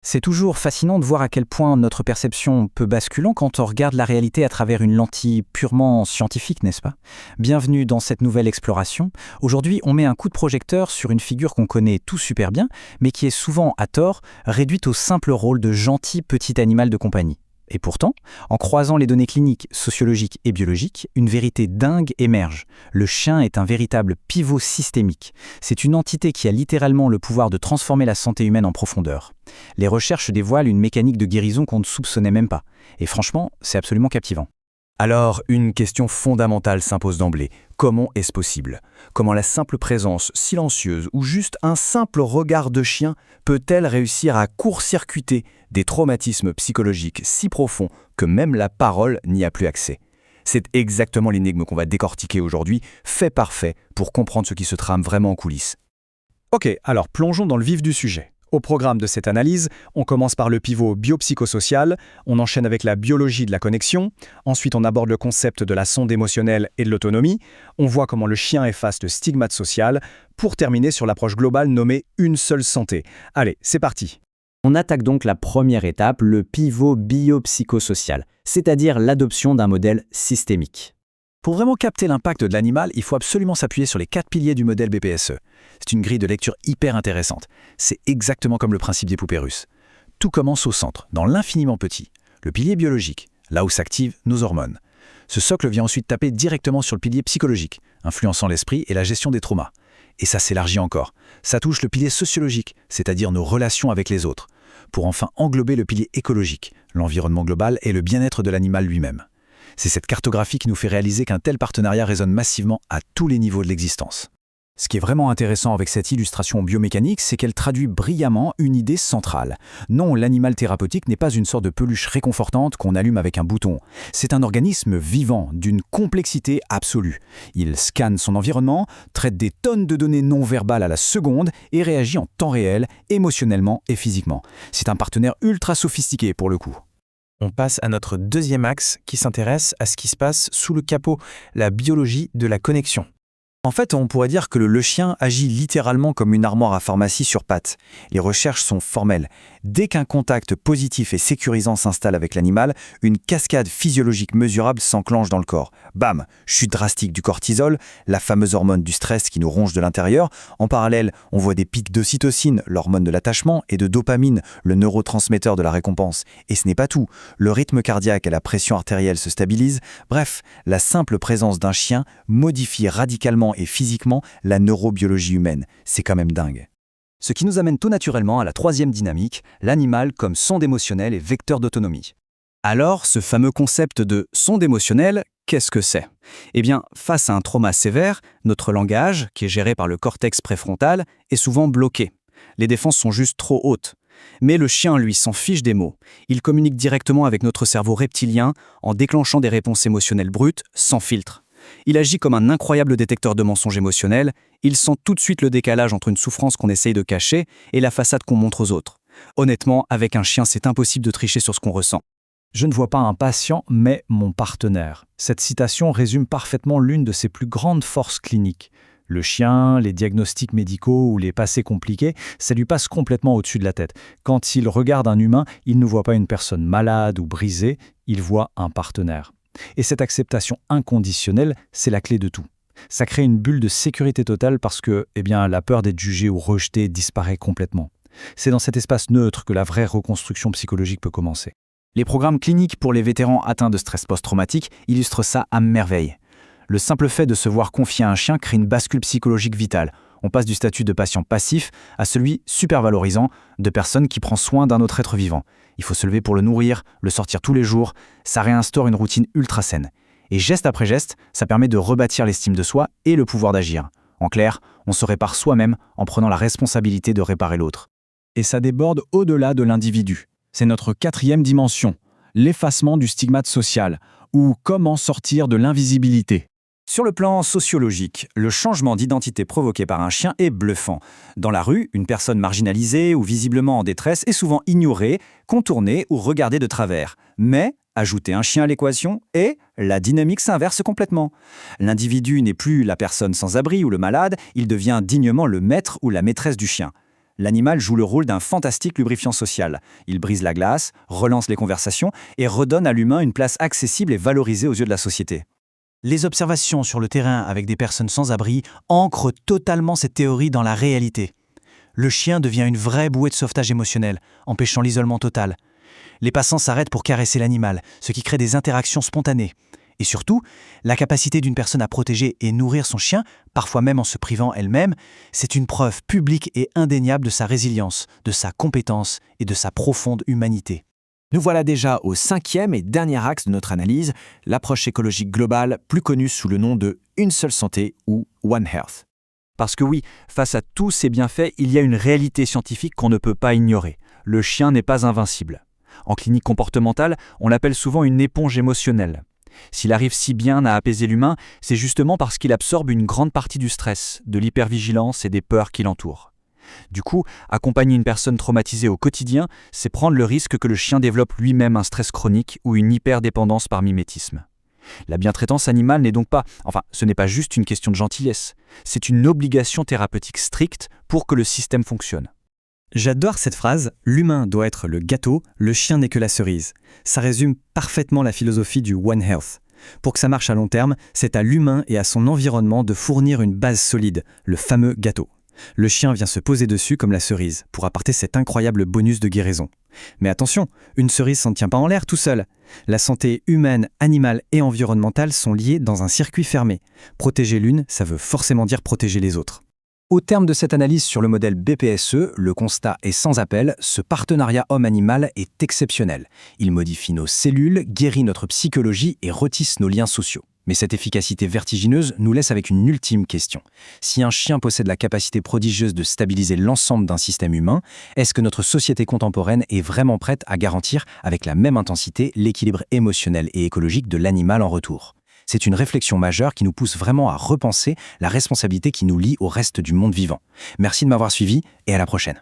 C'est toujours fascinant de voir à quel point notre perception peut basculer quand on regarde la réalité à travers une lentille purement scientifique, n'est-ce pas? Bienvenue dans cette nouvelle exploration. Aujourd'hui, on met un coup de projecteur sur une figure qu'on connaît tous super bien, mais qui est souvent, à tort, réduite au simple rôle de gentil petit animal de compagnie. Et pourtant, en croisant les données cliniques, sociologiques et biologiques, une vérité dingue émerge. Le chien est un véritable pivot systémique. C'est une entité qui a littéralement le pouvoir de transformer la santé humaine en profondeur. Les recherches dévoilent une mécanique de guérison qu'on ne soupçonnait même pas. Et franchement, c'est absolument captivant. Alors, une question fondamentale s'impose d'emblée. Comment est-ce possible? Comment la simple présence silencieuse ou juste un simple regard de chien peut-elle réussir à court-circuiter des traumatismes psychologiques si profonds que même la parole n'y a plus accès? C'est exactement l'énigme qu'on va décortiquer aujourd'hui, fait par fait, pour comprendre ce qui se trame vraiment en coulisses. Ok, alors plongeons dans le vif du sujet. Au programme de cette analyse, on commence par le pivot biopsychosocial, on enchaîne avec la biologie de la connexion, ensuite on aborde le concept de la sonde émotionnelle et de l'autonomie, on voit comment le chien efface le stigmate social, pour terminer sur l'approche globale nommée « une seule santé ». Allez, c'est parti. On attaque donc la première étape, le pivot biopsychosocial, c'est-à-dire l'adoption d'un modèle systémique. Pour vraiment capter l'impact de l'animal, il faut absolument s'appuyer sur les 4 piliers du modèle BPSE. C'est une grille de lecture hyper intéressante. C'est exactement comme le principe des poupées russes. Tout commence au centre, dans l'infiniment petit, le pilier biologique, là où s'activent nos hormones. Ce socle vient ensuite taper directement sur le pilier psychologique, influençant l'esprit et la gestion des traumas. Et ça s'élargit encore. Ça touche le pilier sociologique, c'est-à-dire nos relations avec les autres, pour enfin englober le pilier écologique, l'environnement global et le bien-être de l'animal lui-même. C'est cette cartographie qui nous fait réaliser qu'un tel partenariat résonne massivement à tous les niveaux de l'existence. Ce qui est vraiment intéressant avec cette illustration biomécanique, c'est qu'elle traduit brillamment une idée centrale. Non, l'animal thérapeutique n'est pas une sorte de peluche réconfortante qu'on allume avec un bouton. C'est un organisme vivant, d'une complexité absolue. Il scanne son environnement, traite des tonnes de données non verbales à la seconde et réagit en temps réel, émotionnellement et physiquement. C'est un partenaire ultra sophistiqué pour le coup. On passe à notre deuxième axe qui s'intéresse à ce qui se passe sous le capot, la biologie de la connexion. En fait, on pourrait dire que le chien agit littéralement comme une armoire à pharmacie sur pattes. Les recherches sont formelles. Dès qu'un contact positif et sécurisant s'installe avec l'animal, une cascade physiologique mesurable s'enclenche dans le corps. Bam! Chute drastique du cortisol, la fameuse hormone du stress qui nous ronge de l'intérieur. En parallèle, on voit des pics d'ocytocine, l'hormone de l'attachement, et de dopamine, le neurotransmetteur de la récompense. Et ce n'est pas tout. Le rythme cardiaque et la pression artérielle se stabilisent. Bref, la simple présence d'un chien modifie radicalement et physiquement la neurobiologie humaine. C'est quand même dingue. Ce qui nous amène tout naturellement à la troisième dynamique, l'animal comme sonde émotionnelle et vecteur d'autonomie. Alors, ce fameux concept de sonde émotionnelle, qu'est-ce que c'est? Eh bien, face à un trauma sévère, notre langage, qui est géré par le cortex préfrontal, est souvent bloqué. Les défenses sont juste trop hautes. Mais le chien, lui, s'en fiche des mots. Il communique directement avec notre cerveau reptilien en déclenchant des réponses émotionnelles brutes, sans filtre. Il agit comme un incroyable détecteur de mensonges émotionnels, il sent tout de suite le décalage entre une souffrance qu'on essaye de cacher et la façade qu'on montre aux autres. Honnêtement, avec un chien, c'est impossible de tricher sur ce qu'on ressent. Je ne vois pas un patient, mais mon partenaire. Cette citation résume parfaitement l'une de ses plus grandes forces cliniques. Le chien, les diagnostics médicaux ou les passés compliqués, ça lui passe complètement au-dessus de la tête. Quand il regarde un humain, il ne voit pas une personne malade ou brisée, il voit un partenaire. Et cette acceptation inconditionnelle, c'est la clé de tout. Ça crée une bulle de sécurité totale parce que la peur d'être jugé ou rejeté disparaît complètement. C'est dans cet espace neutre que la vraie reconstruction psychologique peut commencer. Les programmes cliniques pour les vétérans atteints de stress post-traumatique illustrent ça à merveille. Le simple fait de se voir confier à un chien crée une bascule psychologique vitale. On passe du statut de patient passif à celui super valorisant de personne qui prend soin d'un autre être vivant. Il faut se lever pour le nourrir, le sortir tous les jours, ça réinstaure une routine ultra saine. Et geste après geste, ça permet de rebâtir l'estime de soi et le pouvoir d'agir. En clair, on se répare soi-même en prenant la responsabilité de réparer l'autre. Et ça déborde au-delà de l'individu. C'est notre quatrième dimension, l'effacement du stigmate social, ou comment sortir de l'invisibilité. Sur le plan sociologique, le changement d'identité provoqué par un chien est bluffant. Dans la rue, une personne marginalisée ou visiblement en détresse est souvent ignorée, contournée ou regardée de travers. Mais, ajoutez un chien à l'équation et la dynamique s'inverse complètement. L'individu n'est plus la personne sans abri ou le malade, il devient dignement le maître ou la maîtresse du chien. L'animal joue le rôle d'un fantastique lubrifiant social. Il brise la glace, relance les conversations et redonne à l'humain une place accessible et valorisée aux yeux de la société. Les observations sur le terrain avec des personnes sans abri ancrent totalement cette théorie dans la réalité. Le chien devient une vraie bouée de sauvetage émotionnel, empêchant l'isolement total. Les passants s'arrêtent pour caresser l'animal, ce qui crée des interactions spontanées. Et surtout, la capacité d'une personne à protéger et nourrir son chien, parfois même en se privant elle-même, c'est une preuve publique et indéniable de sa résilience, de sa compétence et de sa profonde humanité. Nous voilà déjà au 5e et dernier axe de notre analyse, l'approche écologique globale, plus connue sous le nom de Une seule santé ou One Health. Parce que oui, face à tous ces bienfaits, il y a une réalité scientifique qu'on ne peut pas ignorer. Le chien n'est pas invincible. En clinique comportementale, on l'appelle souvent une éponge émotionnelle. S'il arrive si bien à apaiser l'humain, c'est justement parce qu'il absorbe une grande partie du stress, de l'hypervigilance et des peurs qui l'entourent. Du coup, accompagner une personne traumatisée au quotidien, c'est prendre le risque que le chien développe lui-même un stress chronique ou une hyperdépendance par mimétisme. La bientraitance animale n'est donc pas, ce n'est pas juste une question de gentillesse, c'est une obligation thérapeutique stricte pour que le système fonctionne. J'adore cette phrase « L'humain doit être le gâteau, le chien n'est que la cerise ». Ça résume parfaitement la philosophie du One Health. Pour que ça marche à long terme, c'est à l'humain et à son environnement de fournir une base solide, le fameux gâteau. Le chien vient se poser dessus comme la cerise, pour apporter cet incroyable bonus de guérison. Mais attention, une cerise s'en tient pas en l'air tout seul. La santé humaine, animale et environnementale sont liées dans un circuit fermé. Protéger l'une, ça veut forcément dire protéger les autres. Au terme de cette analyse sur le modèle BPSE, le constat est sans appel, ce partenariat homme-animal est exceptionnel. Il modifie nos cellules, guérit notre psychologie et retisse nos liens sociaux. Mais cette efficacité vertigineuse nous laisse avec une ultime question. Si un chien possède la capacité prodigieuse de stabiliser l'ensemble d'un système humain, est-ce que notre société contemporaine est vraiment prête à garantir avec la même intensité l'équilibre émotionnel et écologique de l'animal en retour ? C'est une réflexion majeure qui nous pousse vraiment à repenser la responsabilité qui nous lie au reste du monde vivant. Merci de m'avoir suivi et à la prochaine.